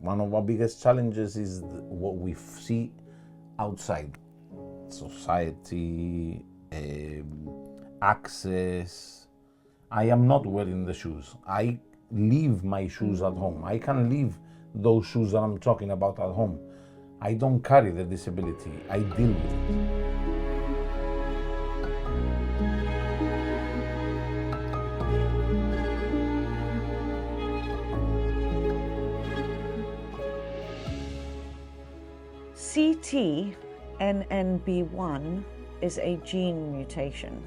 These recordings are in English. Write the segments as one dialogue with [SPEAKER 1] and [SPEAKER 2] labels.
[SPEAKER 1] One of our biggest challenges is what we see outside society, access. I am not wearing the shoes. I leave my shoes at home. I can leave those shoes that I'm talking about at home. I don't carry the disability. I deal with it.
[SPEAKER 2] CTNNB1 is a gene mutation.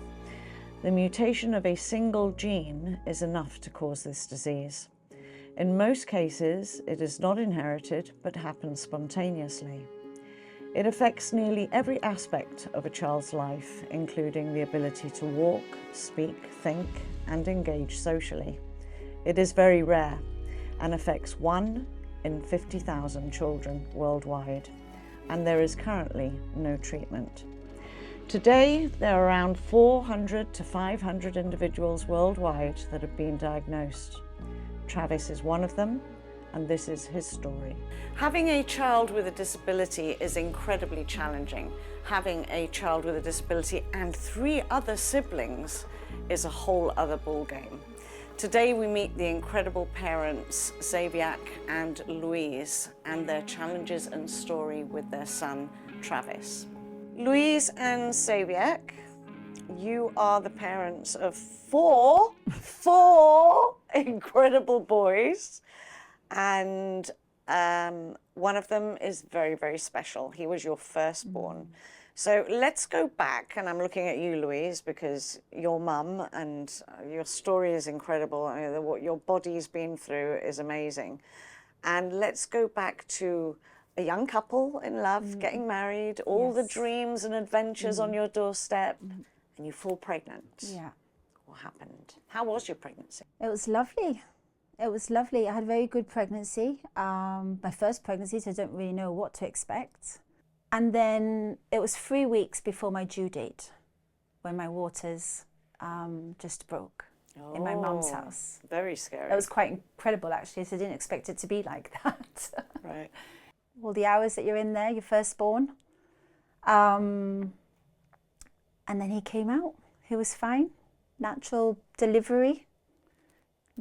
[SPEAKER 2] The mutation of a single gene is enough to cause this disease. In most cases, it is not inherited, but happens spontaneously. It affects nearly every aspect of a child's life, including the ability to walk, speak, think, and engage socially. It is very rare and affects 1 in 50,000 children worldwide, and there is currently no treatment. Today, there are around 400 to 500 individuals worldwide that have been diagnosed. Travis is one of them, and this is his story. Having a child with a disability is incredibly challenging. Having a child with a disability and 3 other siblings is a whole other ballgame. Today we meet the incredible parents, Xavier and Louise, and their challenges and story with their son, Travis. Louise and Xavier, you are the parents of four incredible boys, and one of them is very, very special. He was your firstborn. So let's go back, and I'm looking at you, Louise, because your mum and your story is incredible. I mean, what your body's been through is amazing. And let's go back to a young couple in love, getting married, all the dreams and adventures on your doorstep, and you fall pregnant.
[SPEAKER 3] Yeah.
[SPEAKER 2] What happened? How was your pregnancy?
[SPEAKER 3] It was lovely. It was lovely. I had a very good pregnancy. My first pregnancy, so I don't really know what to expect. And then it was 3 weeks before my due date when my waters just broke in my mum's house.
[SPEAKER 2] Very scary.
[SPEAKER 3] It was quite incredible, actually, so I didn't expect it to be like that.
[SPEAKER 2] Right.
[SPEAKER 3] All the hours that you're in there, your firstborn. And then he came out. He was fine. Natural delivery.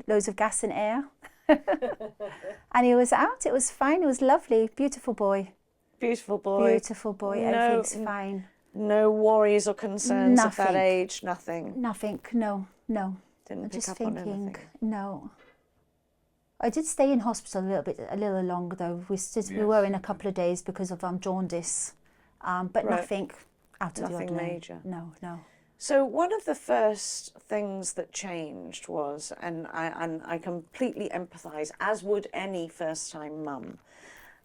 [SPEAKER 3] Loads of gas and air. And he was out. It was fine. It was lovely. Beautiful boy.
[SPEAKER 2] Beautiful boy.
[SPEAKER 3] Beautiful boy. Everything's fine.
[SPEAKER 2] No worries or concerns at that
[SPEAKER 3] Nothing.
[SPEAKER 2] age? Nothing?
[SPEAKER 3] Nothing. No.
[SPEAKER 2] Didn't
[SPEAKER 3] I'm
[SPEAKER 2] pick
[SPEAKER 3] just
[SPEAKER 2] up on
[SPEAKER 3] thinking,
[SPEAKER 2] anything?
[SPEAKER 3] no. I did stay in hospital a little longer though. We were in a couple of days because of jaundice, but nothing out of the ordinary.
[SPEAKER 2] Nothing major?
[SPEAKER 3] No.
[SPEAKER 2] So one of the first things that changed was, and I completely empathise, as would any first-time mum,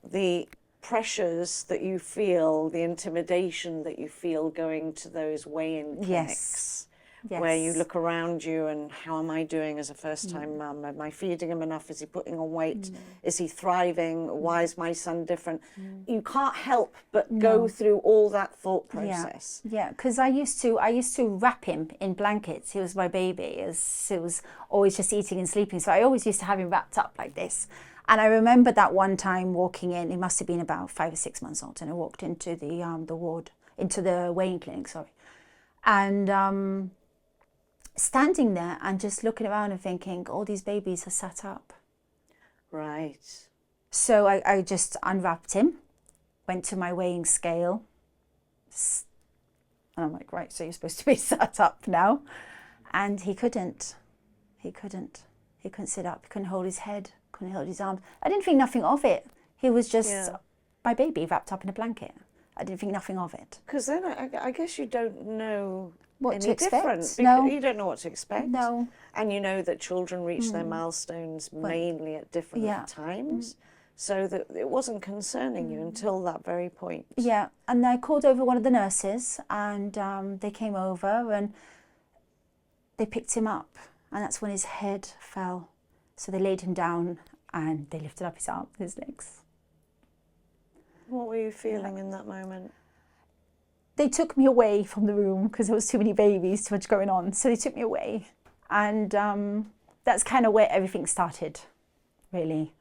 [SPEAKER 2] the pressures that you feel, the intimidation that you feel going to those weigh-in clinics.
[SPEAKER 3] Yes.
[SPEAKER 2] Where you look around you and how am I doing as a first-time mum? Am I feeding him enough? Is he putting on weight? Is he thriving? Why is my son different? You can't help but go through all that thought process.
[SPEAKER 3] Yeah, because I used to wrap him in blankets. He was my baby. He was always just eating and sleeping. So I always used to have him wrapped up like this. And I remember that one time walking in, he must have been about 5 or 6 months old, and I walked into the ward, into the weighing clinic, and standing there and just looking around and thinking, all these babies are sat up.
[SPEAKER 2] Right.
[SPEAKER 3] So I just unwrapped him, went to my weighing scale, and I'm like, right, so you're supposed to be sat up now. And he couldn't sit up, he couldn't hold his head, couldn't hold his arms. I didn't think nothing of it. He was just my baby wrapped up in a blanket. I didn't think nothing of it.
[SPEAKER 2] Because then I guess you don't know
[SPEAKER 3] what to expect.
[SPEAKER 2] Because
[SPEAKER 3] no.
[SPEAKER 2] You don't know what to expect.
[SPEAKER 3] No.
[SPEAKER 2] And you know that children reach their milestones mainly at different times. So that it wasn't concerning you until that very point.
[SPEAKER 3] Yeah, and I called over one of the nurses, and they came over and they picked him up, and that's when his head fell. So they laid him down and they lifted up his arms, his legs.
[SPEAKER 2] What were you feeling in that moment?
[SPEAKER 3] They took me away from the room because there was too many babies, too much going on. So they took me away, and that's kind of where everything started, really.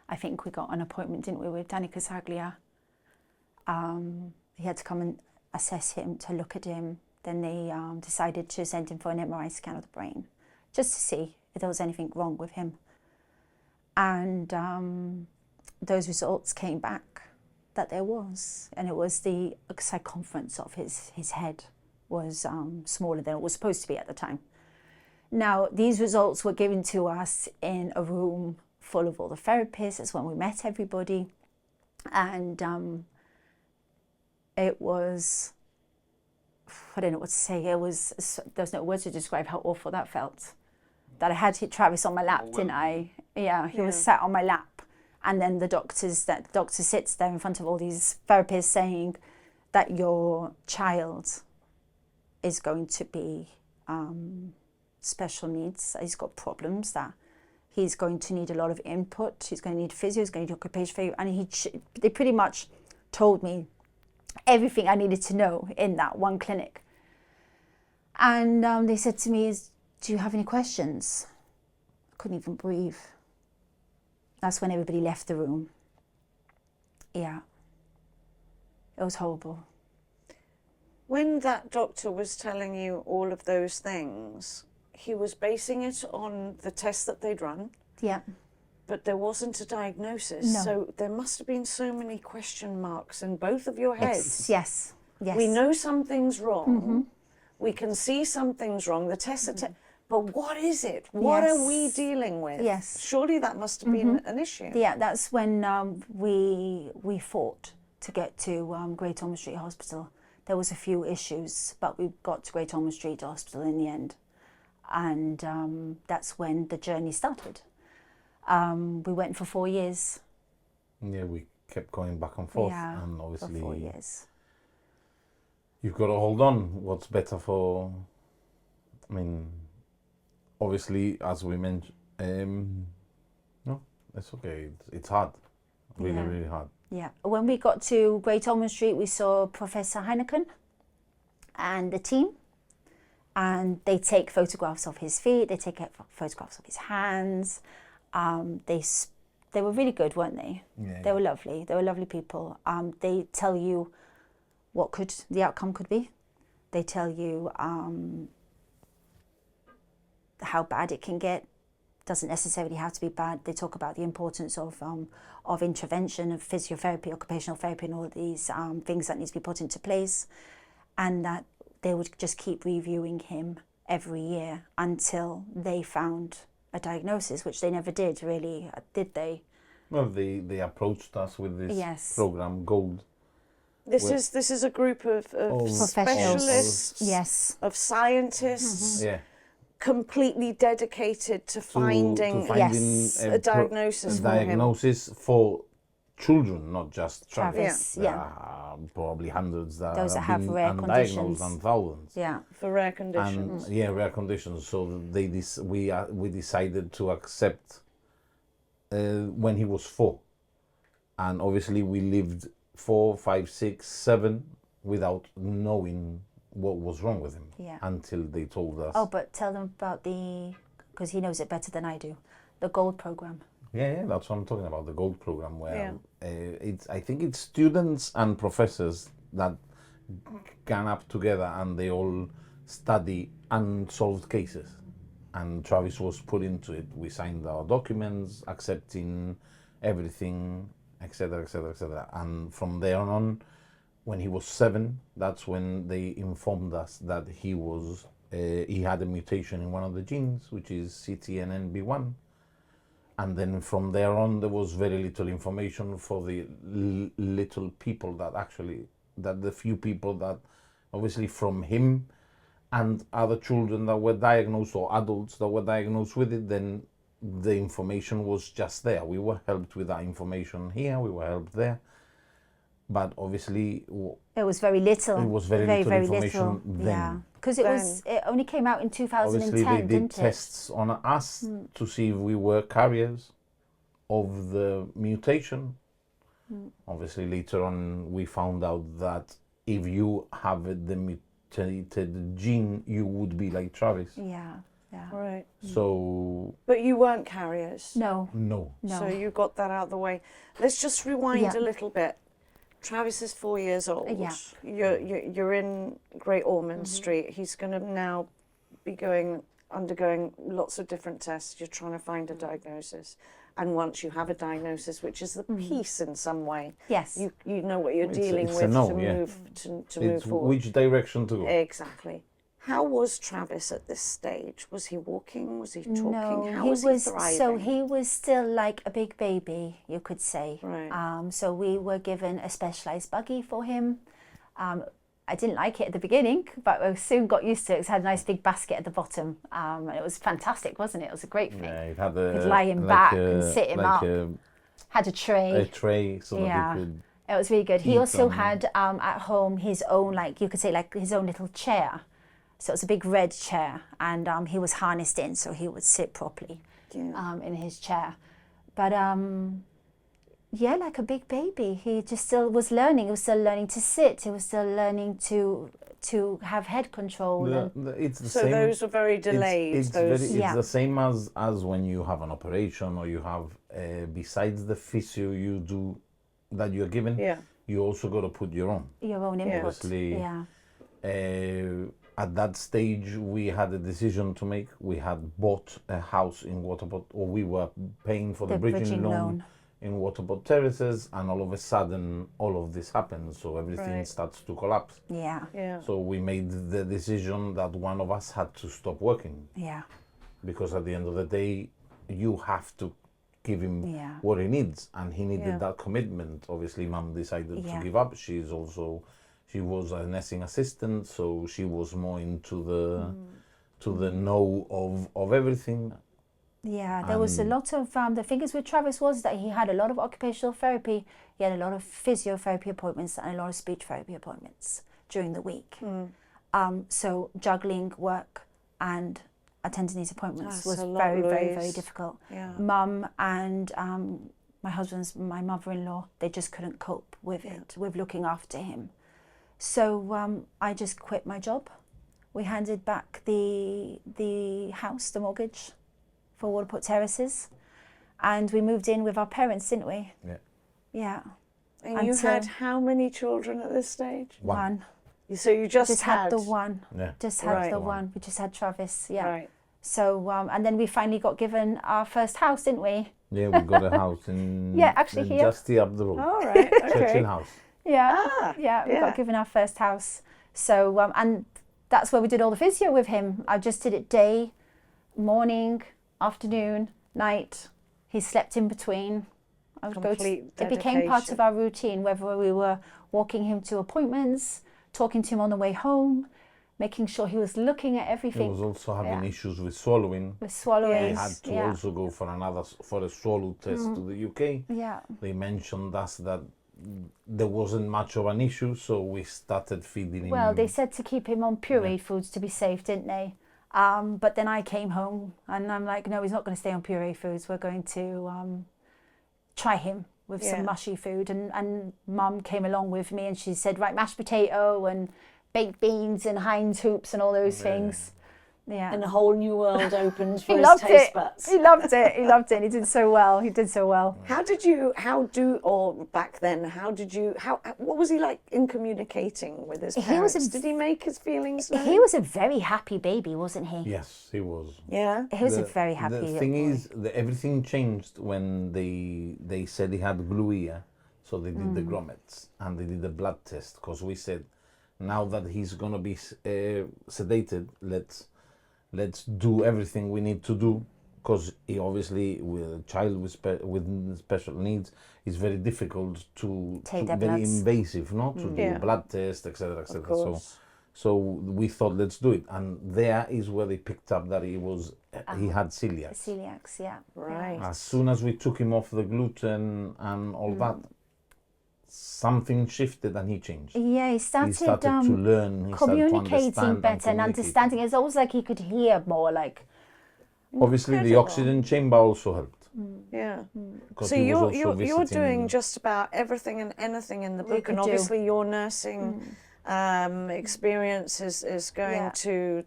[SPEAKER 3] I think we got an appointment, didn't we, with Danny Casaglia. He had to come and assess him, to look at him. Then they decided to send him for an MRI scan of the brain, just to see if there was anything wrong with him. And those results came back that there was, and it was the circumference of his head was smaller than it was supposed to be at the time. Now, these results were given to us in a room full of all the therapists. That's when we met everybody. And it was, I don't know what to say, there's no words to describe how awful that felt. That I had Travis on my lap, didn't I? Yeah, he was sat on my lap. And then the doctor sits there in front of all these therapists saying that your child is going to be special needs. He's got problems, that he's going to need a lot of input. He's going to need physio, he's going to need occupational therapy. And they pretty much told me everything I needed to know in that one clinic. And they said to me, do you have any questions? I couldn't even breathe. That's when everybody left the room. Yeah. It was horrible.
[SPEAKER 2] When that doctor was telling you all of those things, he was basing it on the tests that they'd run.
[SPEAKER 3] Yeah.
[SPEAKER 2] But there wasn't a diagnosis.
[SPEAKER 3] No.
[SPEAKER 2] So there must have been so many question marks in both of your heads.
[SPEAKER 3] Yes.
[SPEAKER 2] We know something's wrong. We can see something's wrong. The tests are but what is it? What are we dealing with?
[SPEAKER 3] Yes.
[SPEAKER 2] Surely that must have been an issue.
[SPEAKER 3] Yeah, that's when we fought to get to Great Ormond Street Hospital. There was a few issues, but we got to Great Ormond Street Hospital in the end. And that's when the journey started. We went for 4 years.
[SPEAKER 1] Yeah, we kept going back and forth.
[SPEAKER 3] Yeah,
[SPEAKER 1] and obviously,
[SPEAKER 3] for 4 years.
[SPEAKER 1] You've got to hold on. What's better for, I mean, obviously, as we mentioned, no, it's okay. It's hard. Really, really hard.
[SPEAKER 3] Yeah. When we got to Great Ormond Street, we saw Professor Heineken and the team. And they take photographs of his feet. They take photographs of his hands. They were really good, weren't they?
[SPEAKER 1] Yeah.
[SPEAKER 3] They were lovely. They were lovely people. They tell you what the outcome could be. They tell you how bad it can get. Doesn't necessarily have to be bad. They talk about the importance of intervention, of physiotherapy, occupational therapy, and all these things that need to be put into place, and that they would just keep reviewing him every year until they found a diagnosis, which they never did, really, did they?
[SPEAKER 1] Well, they approached us with this program, Gold.
[SPEAKER 2] This is a group of specialists, of scientists, completely dedicated to finding a diagnosis for him.
[SPEAKER 1] For children, not just
[SPEAKER 3] Travis.
[SPEAKER 1] There are probably hundreds that
[SPEAKER 3] those that
[SPEAKER 1] have
[SPEAKER 3] have
[SPEAKER 1] been
[SPEAKER 3] rare
[SPEAKER 1] undiagnosed
[SPEAKER 3] conditions.
[SPEAKER 1] and thousands.
[SPEAKER 2] Yeah, for rare conditions.
[SPEAKER 1] And, rare conditions. So we decided to accept when he was 4, and obviously we lived 4, 5, 6, 7 without knowing what was wrong with him until they told us.
[SPEAKER 3] Oh, but tell them about because he knows it better than I do, the Gold program.
[SPEAKER 1] Yeah, that's what I'm talking about, the Gold program, where I think it's students and professors that gang up together and they all study unsolved cases. And Travis was put into it. We signed our documents, accepting everything, etc., etc., etc. And from there on, when he was 7, that's when they informed us that he had a mutation in one of the genes, which is CTNNB1. And then from there on, there was very little information for the little people the few people that obviously from him and other children that were diagnosed or adults that were diagnosed with it, then the information was just there. We were helped with that information here, we were helped there. But obviously,
[SPEAKER 3] it was very little.
[SPEAKER 1] It was very little information then.
[SPEAKER 3] Yeah, because it only came out in 2010,
[SPEAKER 1] obviously, they did
[SPEAKER 3] didn't
[SPEAKER 1] tests on us to see if we were carriers of the mutation. Obviously, later on, we found out that if you have the mutated gene, you would be like Travis.
[SPEAKER 3] Yeah. Yeah.
[SPEAKER 2] Right.
[SPEAKER 1] So
[SPEAKER 2] But you weren't carriers.
[SPEAKER 3] No.
[SPEAKER 1] no.
[SPEAKER 3] No.
[SPEAKER 2] So you got that out of the way. Let's just rewind
[SPEAKER 3] Yeah.
[SPEAKER 2] a little bit. Travis is 4 years old.
[SPEAKER 3] Yeah.
[SPEAKER 2] You're in Great Ormond Street. He's going to now be undergoing lots of different tests. You're trying to find a diagnosis. And once you have a diagnosis, which is the piece in some way,
[SPEAKER 3] Yes.
[SPEAKER 2] you know what you're dealing
[SPEAKER 1] it's
[SPEAKER 2] with
[SPEAKER 1] a no,
[SPEAKER 2] to
[SPEAKER 1] yeah.
[SPEAKER 2] move to
[SPEAKER 1] It's
[SPEAKER 2] move forward.
[SPEAKER 1] which direction to go.
[SPEAKER 2] Exactly. How was Travis at this stage? Was he walking? Was he talking?
[SPEAKER 3] No,
[SPEAKER 2] How
[SPEAKER 3] he
[SPEAKER 2] was he thriving?
[SPEAKER 3] so he was still like a big baby, you could say.
[SPEAKER 2] Right.
[SPEAKER 3] So we were given a specialized buggy for him. I didn't like it at the beginning, but I soon got used to it. It had a nice big basket at the bottom, and it was fantastic, wasn't it? It was a great thing.
[SPEAKER 1] Yeah, it had
[SPEAKER 3] Could lie him back and sit him up. Had a tray.
[SPEAKER 1] A tray so
[SPEAKER 3] Yeah.
[SPEAKER 1] that he could.
[SPEAKER 3] It was really good. He
[SPEAKER 1] eat
[SPEAKER 3] also
[SPEAKER 1] on-
[SPEAKER 3] had at home his own, like you could say, like his own little chair. So it was a big red chair, and he was harnessed in, so he would sit properly in his chair. But yeah, like a big baby. He just still was learning. He was still learning to sit. He was still learning to have head control.
[SPEAKER 1] It's the
[SPEAKER 2] So
[SPEAKER 1] same.
[SPEAKER 2] those were very delayed.
[SPEAKER 1] It's
[SPEAKER 3] Yeah.
[SPEAKER 1] the same as when you have an operation or you have besides the physio you do that you're given.
[SPEAKER 2] Yeah.
[SPEAKER 1] You also got to put your own.
[SPEAKER 3] Your own input.
[SPEAKER 1] Obviously,
[SPEAKER 3] Yeah.
[SPEAKER 1] At that stage, we had a decision to make. We had bought a house in Waterport, or we were paying for the bridging loan in Waterport Terraces, and all of a sudden, all of this happens. So everything
[SPEAKER 2] Right.
[SPEAKER 1] starts to collapse.
[SPEAKER 3] Yeah.
[SPEAKER 2] Yeah.
[SPEAKER 1] So we made the decision that one of us had to stop working,
[SPEAKER 3] Yeah.
[SPEAKER 1] because at the end of the day, you have to give him
[SPEAKER 3] Yeah.
[SPEAKER 1] what he needs, and he needed
[SPEAKER 2] Yeah.
[SPEAKER 1] that commitment. Obviously, Mum decided
[SPEAKER 3] Yeah.
[SPEAKER 1] to give up. She was a nursing assistant, so she was more into the know of everything.
[SPEAKER 3] Yeah, there was a lot of the things with Travis was that he had a lot of occupational therapy, he had a lot of physiotherapy appointments and a lot of speech therapy appointments during the week. So juggling work and attending these appointments
[SPEAKER 2] That's
[SPEAKER 3] was
[SPEAKER 2] a lot,
[SPEAKER 3] very, very, very
[SPEAKER 2] Louise.
[SPEAKER 3] difficult.
[SPEAKER 2] Yeah.
[SPEAKER 3] Mum and my mother-in-law, they just couldn't cope with it, with looking after him. So I just quit my job. We handed back the house, the mortgage for Waterport Terraces, and we moved in with our parents, didn't we?
[SPEAKER 1] Yeah.
[SPEAKER 3] Yeah.
[SPEAKER 2] And you had how many children at this stage?
[SPEAKER 3] One.
[SPEAKER 2] So you just
[SPEAKER 3] had the one.
[SPEAKER 1] Yeah.
[SPEAKER 3] Just had
[SPEAKER 2] Right.
[SPEAKER 3] the one. We just had Travis. Yeah.
[SPEAKER 2] Right.
[SPEAKER 3] So and then we finally got given our first house, didn't we?
[SPEAKER 1] Yeah, we got a house in
[SPEAKER 3] Yeah, actually here.
[SPEAKER 1] just here up the road.
[SPEAKER 2] All right. Okay.
[SPEAKER 1] Churchill House.
[SPEAKER 3] Yeah. Yeah. We got given our first house. So and that's where we did all the physio with him. I just did it day, morning, afternoon, night. He slept in between. I would go to,
[SPEAKER 2] Complete
[SPEAKER 3] it became part
[SPEAKER 2] dedication.
[SPEAKER 3] of our routine, whether we were walking him to appointments, talking to him on the way home, making sure he was looking at
[SPEAKER 1] He
[SPEAKER 3] everything.
[SPEAKER 1] was also having
[SPEAKER 3] Yeah.
[SPEAKER 1] issues with swallowing.
[SPEAKER 3] With swallowing.
[SPEAKER 1] He had to
[SPEAKER 3] yeah.
[SPEAKER 1] also go for a swallow test to the UK.
[SPEAKER 3] Yeah.
[SPEAKER 1] They mentioned us that there wasn't much of an issue, so we started feeding him.
[SPEAKER 3] Well, they said to keep him on pureed foods to be safe, didn't they? But then I came home and I'm like, no, he's not going to stay on pureed foods. We're going to try him with some mushy food. And Mum came along with me and she said, right, mashed potato and baked beans and Heinz hoops and all those things. Yeah.
[SPEAKER 2] And a whole new world opens for
[SPEAKER 3] he
[SPEAKER 2] his
[SPEAKER 3] loved
[SPEAKER 2] taste
[SPEAKER 3] it.
[SPEAKER 2] buds.
[SPEAKER 3] He loved it. He loved it. He did so well. He did so well. What was he like in communicating with his parents? Did he make his feelings known? He was a very happy baby, wasn't he?
[SPEAKER 1] Yes, he was.
[SPEAKER 2] Yeah.
[SPEAKER 3] He was a very happy
[SPEAKER 1] The
[SPEAKER 3] little
[SPEAKER 1] thing
[SPEAKER 3] boy.
[SPEAKER 1] is, everything changed when they said he had glue ear, so they did the grommets and they did the blood test, because we said, now that he's gonna be sedated, let's do everything we need to do, because he obviously, with a child with special needs, is very difficult to
[SPEAKER 3] Take their
[SPEAKER 1] very
[SPEAKER 3] bloods.
[SPEAKER 1] invasive, not to do a blood test, etc., etc. So we thought, let's do it, and there is where they picked up that he had celiac.
[SPEAKER 3] Celiacs, yeah.
[SPEAKER 2] Right.
[SPEAKER 1] As soon as we took him off the gluten and all that, something shifted and he changed.
[SPEAKER 3] Yeah, he started,
[SPEAKER 1] to learn, he started to
[SPEAKER 3] communicating
[SPEAKER 1] understand
[SPEAKER 3] better and understanding. It's almost like he could hear more. Like
[SPEAKER 1] Obviously, the
[SPEAKER 2] Incredible.
[SPEAKER 1] oxygen chamber also helped.
[SPEAKER 2] Yeah.
[SPEAKER 1] 'Cause
[SPEAKER 2] So
[SPEAKER 1] he was
[SPEAKER 2] you're
[SPEAKER 1] also
[SPEAKER 2] doing
[SPEAKER 1] visiting-
[SPEAKER 2] just about everything and anything in the book,
[SPEAKER 3] could
[SPEAKER 2] and
[SPEAKER 3] do.
[SPEAKER 2] obviously you're nursing experience is going to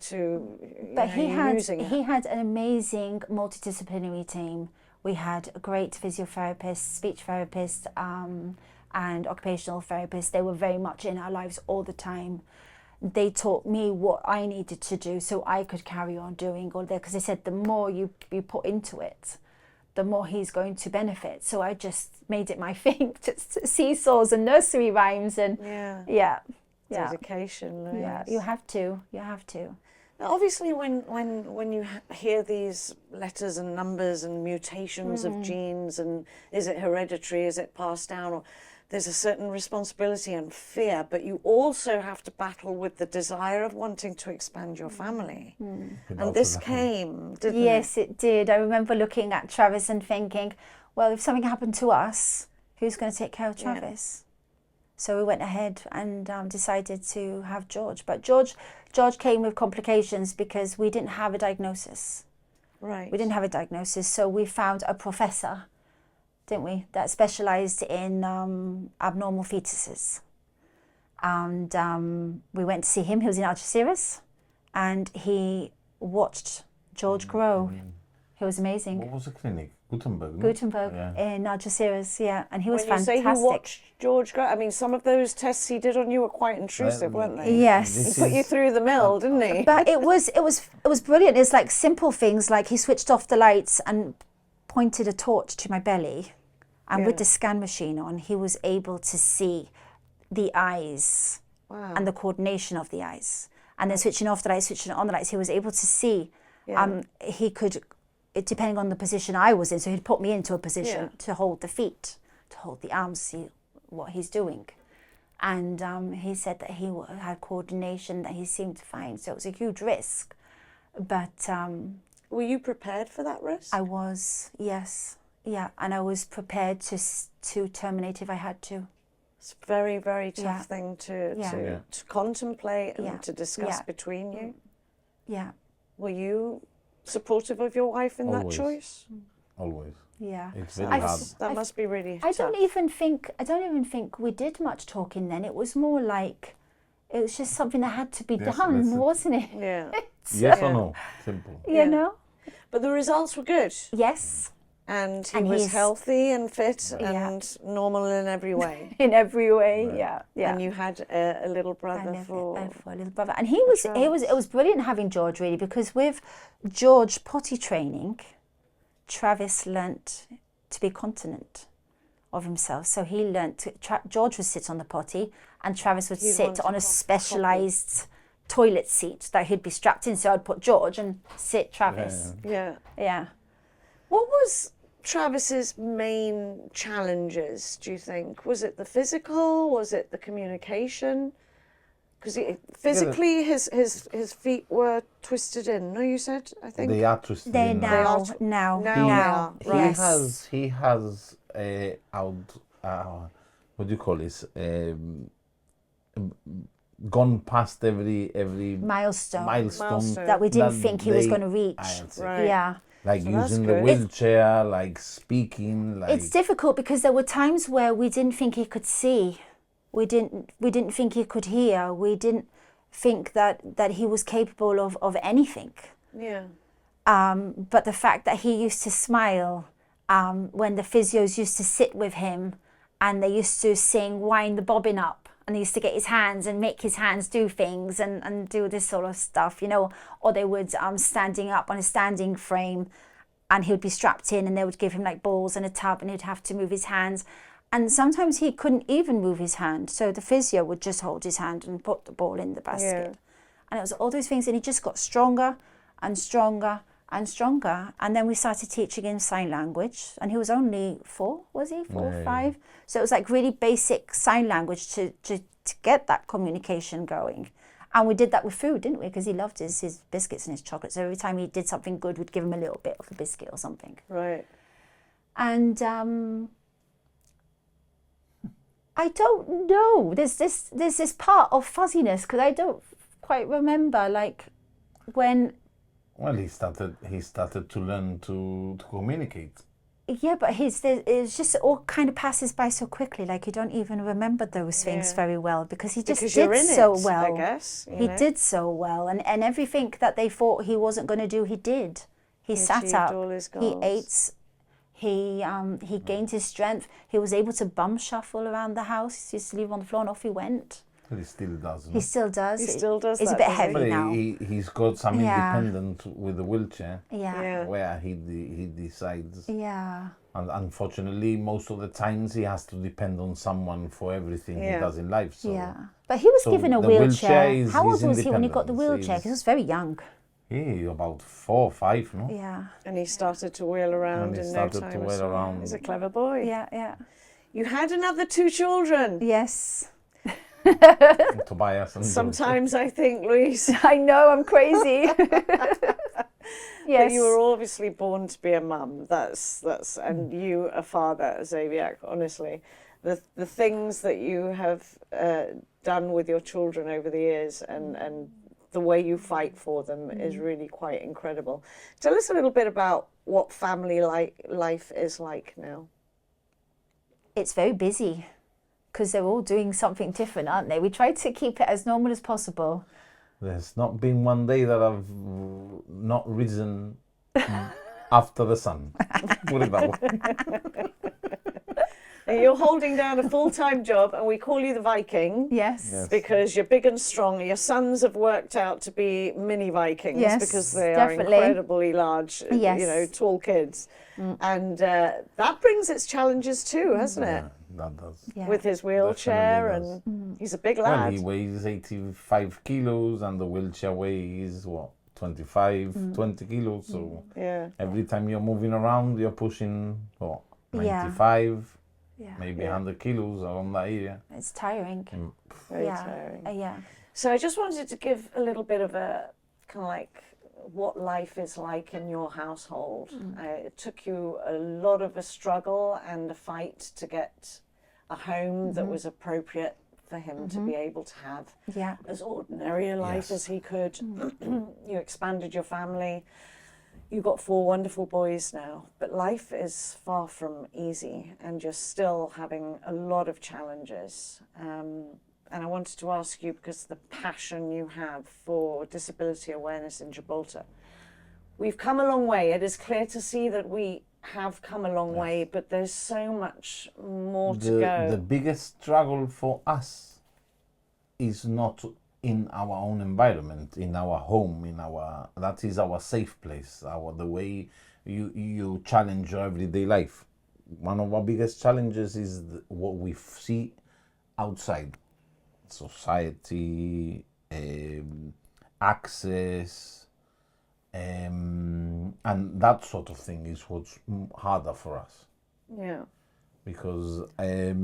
[SPEAKER 3] But
[SPEAKER 2] using it.
[SPEAKER 3] he had an amazing multidisciplinary team. We had a great physiotherapist, speech therapist, and occupational therapists. They were very much in our lives all the time. They taught me what I needed to do so I could carry on doing all that, because they said the more you put into it, the more he's going to benefit. So I just made it my thing, just seesaws and nursery rhymes and
[SPEAKER 2] dedication.
[SPEAKER 3] Yeah, you have to.
[SPEAKER 2] Now, obviously, when you hear these letters and numbers and mutations of genes, and is it hereditary, is it passed down, or there's a certain responsibility and fear, but you also have to battle with the desire of wanting to expand your family. And this came, didn't it?
[SPEAKER 3] Yes, it did. I remember looking at Travis and thinking, well, if something happened to us, who's going to take care of Travis? So we went ahead and decided to have George. But George came with complications because we didn't have a diagnosis.
[SPEAKER 2] Right.
[SPEAKER 3] We didn't have a diagnosis, so we found a professor, didn't we, that specialised in abnormal fetuses. And we went to see him. He was in Algeciras, and he watched George grow. He was amazing.
[SPEAKER 1] What was the clinic? Gutenberg. No?
[SPEAKER 3] Gutenberg in Algeciras, and he was
[SPEAKER 2] when
[SPEAKER 3] fantastic.
[SPEAKER 2] You say he watched George grow, I mean, some of those tests he did on you were quite intrusive, weren't they?
[SPEAKER 3] Yes.
[SPEAKER 2] He put you through the mill, didn't he?
[SPEAKER 3] But it was brilliant. It's like simple things, like he switched off the lights and pointed a torch to my belly, and with the scan machine on, he was able to see the eyes and the coordination of the eyes. And then switching off the lights, switching on the lights, he was able to see. He could, depending on the position I was in, so he'd put me into a position to hold the feet, to hold the arms, see what he's doing. And he said that he had coordination, that he seemed fine. So it was a huge risk. But
[SPEAKER 2] were you prepared for that risk?
[SPEAKER 3] I was, yes. Yeah, and I was prepared to terminate if I had to.
[SPEAKER 2] It's a very, very tough thing to contemplate and to discuss between you.
[SPEAKER 3] Yeah.
[SPEAKER 2] Were you supportive of your wife in that choice?
[SPEAKER 1] Always.
[SPEAKER 3] Yeah.
[SPEAKER 1] It's very hard.
[SPEAKER 2] That must be really
[SPEAKER 3] I
[SPEAKER 2] tough.
[SPEAKER 3] don't even think we did much talking then. It was more like it was just something that had to be done, wasn't it?
[SPEAKER 2] Yeah.
[SPEAKER 1] Yes or no? Simple.
[SPEAKER 3] You know?
[SPEAKER 2] But the results were good.
[SPEAKER 3] Yes.
[SPEAKER 2] And he was healthy and fit and normal in every way.
[SPEAKER 3] In every way, yeah.
[SPEAKER 2] And you had a little brother for
[SPEAKER 3] a little brother, and it was brilliant having George, really, because with George potty training, Travis learnt to be continent of himself. So he learnt George would sit on the potty, and Travis would sit on a specialised toilet seat that he'd be strapped in. So I'd put George and sit Travis.
[SPEAKER 2] Yeah. What was Travis's main challenges, do you think? Was it the physical? Was it the communication? Because physically his feet were twisted in. No, you said, I think?
[SPEAKER 1] They are twisted in.
[SPEAKER 3] Now.
[SPEAKER 1] He has what do you call this? Gone past every
[SPEAKER 3] milestone
[SPEAKER 1] that
[SPEAKER 3] we didn't think he was going to reach.
[SPEAKER 2] Right.
[SPEAKER 3] Yeah.
[SPEAKER 1] Like using the wheelchair, like speaking.
[SPEAKER 3] It's difficult because there were times where we didn't think he could see. We didn't think he could hear. We didn't think that he was capable of anything.
[SPEAKER 2] Yeah.
[SPEAKER 3] But the fact that he used to smile when the physios used to sit with him, and they used to sing "Wind the Bobbin Up," and he used to get his hands and make his hands do things and do this sort of stuff, or they would standing up on a standing frame, and he would be strapped in, and they would give him like balls and a tub, and he'd have to move his hands. And sometimes he couldn't even move his hand, so the physio would just hold his hand and put the ball in the basket. And it was all those things, and he just got stronger and stronger and stronger. And then we started teaching him sign language, and he was only 4, was he? 4 or 5? So it was like really basic sign language to get that communication going. And we did that with food, didn't we? Because he loved his biscuits and his chocolates. So every time he did something good, we'd give him a little bit of a biscuit or something.
[SPEAKER 2] Right.
[SPEAKER 3] And I don't know. There's this part of fuzziness because I don't quite remember, like, when.
[SPEAKER 1] Well, he started to learn to communicate.
[SPEAKER 3] Yeah, but it's just all kind of passes by so quickly. Like you don't even remember those things very well because he just
[SPEAKER 2] you're
[SPEAKER 3] did
[SPEAKER 2] in
[SPEAKER 3] so
[SPEAKER 2] it,
[SPEAKER 3] well.
[SPEAKER 2] I guess.
[SPEAKER 3] He did so well, and everything that they thought he wasn't going to do, he did. He sat
[SPEAKER 2] achieved
[SPEAKER 3] up.
[SPEAKER 2] all his
[SPEAKER 3] He
[SPEAKER 2] goals.
[SPEAKER 3] ate. He gained his strength. He was able to bum shuffle around the house. He used to leave on the floor and off he went.
[SPEAKER 1] He still does.
[SPEAKER 3] He still does.
[SPEAKER 2] He still does
[SPEAKER 3] He's
[SPEAKER 2] that,
[SPEAKER 3] a bit
[SPEAKER 2] doesn't he?
[SPEAKER 3] heavy
[SPEAKER 1] But
[SPEAKER 3] now.
[SPEAKER 1] he's got some
[SPEAKER 3] Yeah.
[SPEAKER 1] independent with the wheelchair,
[SPEAKER 3] Yeah.
[SPEAKER 1] where he decides.
[SPEAKER 3] Yeah.
[SPEAKER 1] And unfortunately, most of the times he has to depend on someone for everything he
[SPEAKER 2] Yeah.
[SPEAKER 1] does in life. So
[SPEAKER 3] Yeah. But he was
[SPEAKER 1] so
[SPEAKER 3] given a
[SPEAKER 1] the
[SPEAKER 3] wheelchair.
[SPEAKER 1] wheelchair
[SPEAKER 3] How
[SPEAKER 1] is
[SPEAKER 3] old was he when he got the
[SPEAKER 1] independence.
[SPEAKER 3] wheelchair? Because he was very young.
[SPEAKER 1] he about 4 or 5, no?
[SPEAKER 3] Yeah.
[SPEAKER 2] And he started to wheel around
[SPEAKER 1] And he
[SPEAKER 2] in no
[SPEAKER 1] started
[SPEAKER 2] time.
[SPEAKER 1] to
[SPEAKER 2] at
[SPEAKER 1] wheel
[SPEAKER 2] all.
[SPEAKER 1] around.
[SPEAKER 2] He's a clever boy.
[SPEAKER 3] Yeah. Yeah.
[SPEAKER 2] You had another 2 children.
[SPEAKER 3] Yes.
[SPEAKER 1] Tobias and
[SPEAKER 2] Sometimes I think, Louise,
[SPEAKER 3] I know, I'm crazy. Yes.
[SPEAKER 2] but you were obviously born to be a mum. That's and you a father, Xavier. Honestly, the things that you have done with your children over the years and the way you fight for them is really quite incredible. Tell us a little bit about what family life is like now.
[SPEAKER 3] It's very busy because they're all doing something different, aren't they? We try to keep it as normal as possible.
[SPEAKER 1] There's not been one day that I've not risen after the sun. Put it that way.
[SPEAKER 2] And you're holding down a full-time job, and we call you the Viking.
[SPEAKER 3] Yes.
[SPEAKER 2] Because you're big and strong. Your sons have worked out to be mini Vikings
[SPEAKER 3] Yes,
[SPEAKER 2] because they
[SPEAKER 3] definitely.
[SPEAKER 2] are incredibly large,
[SPEAKER 3] Yes.
[SPEAKER 2] you know, tall kids. And that brings its challenges too, hasn't it?
[SPEAKER 1] That does.
[SPEAKER 3] Yeah.
[SPEAKER 2] With his wheelchair,
[SPEAKER 1] Definitely
[SPEAKER 2] and he's a big
[SPEAKER 1] Well,
[SPEAKER 2] lad.
[SPEAKER 1] he weighs 85 kilos and the wheelchair weighs, 25, 20 kilos. So
[SPEAKER 2] Yeah.
[SPEAKER 1] every time you're moving around, you're pushing,
[SPEAKER 3] Yeah.
[SPEAKER 1] 95,
[SPEAKER 3] Yeah.
[SPEAKER 1] maybe
[SPEAKER 2] Yeah.
[SPEAKER 1] 100 kilos around that area.
[SPEAKER 3] It's tiring.
[SPEAKER 2] Very
[SPEAKER 3] Yeah.
[SPEAKER 2] tiring.
[SPEAKER 3] Yeah.
[SPEAKER 2] So I just wanted to give a little bit of a kind of like what life is like in your household. It took you a lot of a struggle and a fight to get a home that was appropriate for him to be able to have
[SPEAKER 3] Yeah.
[SPEAKER 2] as ordinary a life
[SPEAKER 1] Yes.
[SPEAKER 2] as he could. You expanded your family. You got 4 wonderful boys now, but life is far from easy and you're still having a lot of challenges. And I wanted to ask you, because the passion you have for disability awareness in Gibraltar, we've come a long way. It is clear to see that we have come a long way, but there's so much more to go.
[SPEAKER 1] The biggest struggle for us is not in our own environment, in our home, that is our safe place, the way you challenge your everyday life. One of our biggest challenges is what we see outside. Society, access, and that sort of thing is what's harder for us.
[SPEAKER 2] Yeah.
[SPEAKER 1] Because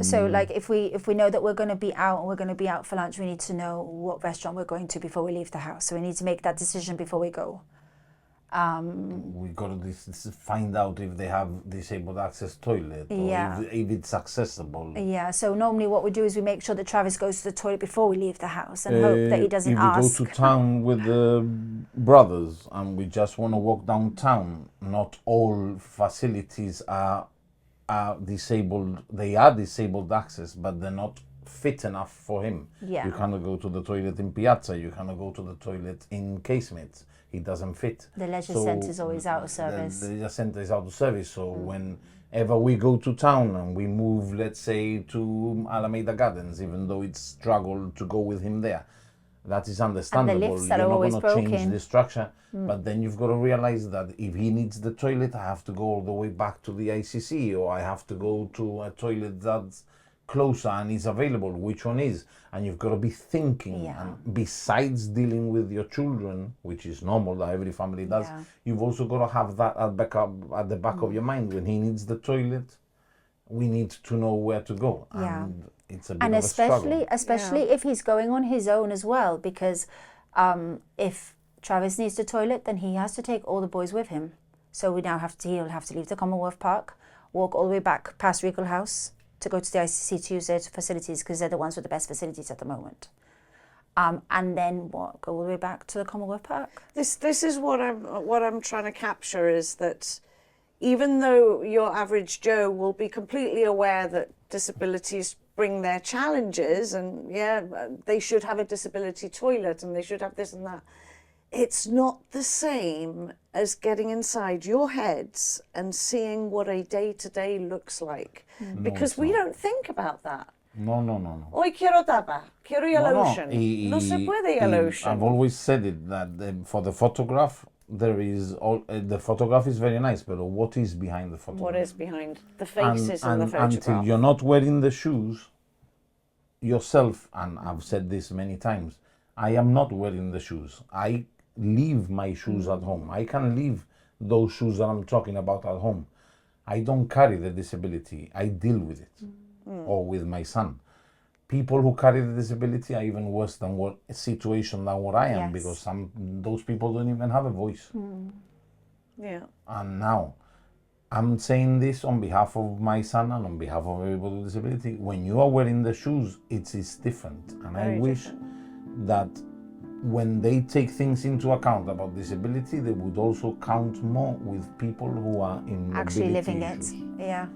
[SPEAKER 3] So like if we know that we're going to be out and we're going to be out for lunch, we need to know what restaurant we're going to before we leave the house. So we need to make that decision before we go.
[SPEAKER 1] we got to find out if they have disabled access toilet, or
[SPEAKER 3] Yeah.
[SPEAKER 1] if it's accessible.
[SPEAKER 3] Yeah, so normally what we do is we make sure that Travis goes to the toilet before we leave the house and hope that he doesn't
[SPEAKER 1] if we
[SPEAKER 3] ask.
[SPEAKER 1] go to town with the brothers and we just want to walk downtown, not all facilities are disabled. They are disabled access, but they're not fit enough for him.
[SPEAKER 3] Yeah.
[SPEAKER 1] You cannot go to the toilet in Piazza. You cannot go to the toilet in Casemates. He doesn't fit.
[SPEAKER 3] The leisure centre is always out of service.
[SPEAKER 1] The leisure centre is out of service. So whenever we go to town and we move, let's say, to Alameda Gardens, even though it's struggle to go with him there, that is understandable.
[SPEAKER 3] lifts that
[SPEAKER 1] You're
[SPEAKER 3] are
[SPEAKER 1] not
[SPEAKER 3] always
[SPEAKER 1] going to change
[SPEAKER 3] broken.
[SPEAKER 1] the structure. But then you've got to realize that if he needs the toilet, I have to go all the way back to the ICC, or I have to go to a toilet that's closer and is available. Which one is? And you've got to be thinking.
[SPEAKER 3] Yeah.
[SPEAKER 1] And besides dealing with your children, which is normal that every family does,
[SPEAKER 3] Yeah.
[SPEAKER 1] you've also got to have that at the back of your mind. When he needs the toilet, we need to know where to go.
[SPEAKER 3] Yeah.
[SPEAKER 1] And it's a bit
[SPEAKER 3] And
[SPEAKER 1] of a struggle.
[SPEAKER 3] especially if he's going on his own as well, because if Travis needs the toilet, then he has to take all the boys with him. So he'll have to leave the Commonwealth Park, walk all the way back past Regal House to go to the ICC to use their facilities, because they're the ones with the best facilities at the moment. And then go all the way back to the Commonwealth Park.
[SPEAKER 2] This is what I'm trying to capture, is that even though your average Joe will be completely aware that disabilities bring their challenges, and yeah, they should have a disability toilet and they should have this and that, it's not the same as getting inside your heads and seeing what a day-to-day looks like. Because we don't think about that.
[SPEAKER 1] No.
[SPEAKER 2] Hoy quiero tapa, quiero yellow-ocean. No se puede yellow-ocean.
[SPEAKER 1] I've always said it, that for the photograph, the photograph is very nice, but what is behind the photograph?
[SPEAKER 2] What is behind the faces in the photograph?
[SPEAKER 1] Until you're not wearing the shoes yourself, and I've said this many times, I am not wearing the shoes. I leave my shoes at home. I can leave those shoes that I'm talking about at home. I don't carry the disability. I deal with it, or with my son. People who carry the disability are even worse than what I am, because those people don't even have a voice.
[SPEAKER 2] Yeah.
[SPEAKER 1] And now, I'm saying this on behalf of my son and on behalf of everybody with disability. When you are wearing the shoes, it's different. And
[SPEAKER 2] Very
[SPEAKER 1] I wish
[SPEAKER 2] different.
[SPEAKER 1] that when they take things into account about disability, they would also count more with people who are in
[SPEAKER 3] Actually
[SPEAKER 1] mobility
[SPEAKER 3] living
[SPEAKER 1] issues.
[SPEAKER 3] it. Yeah.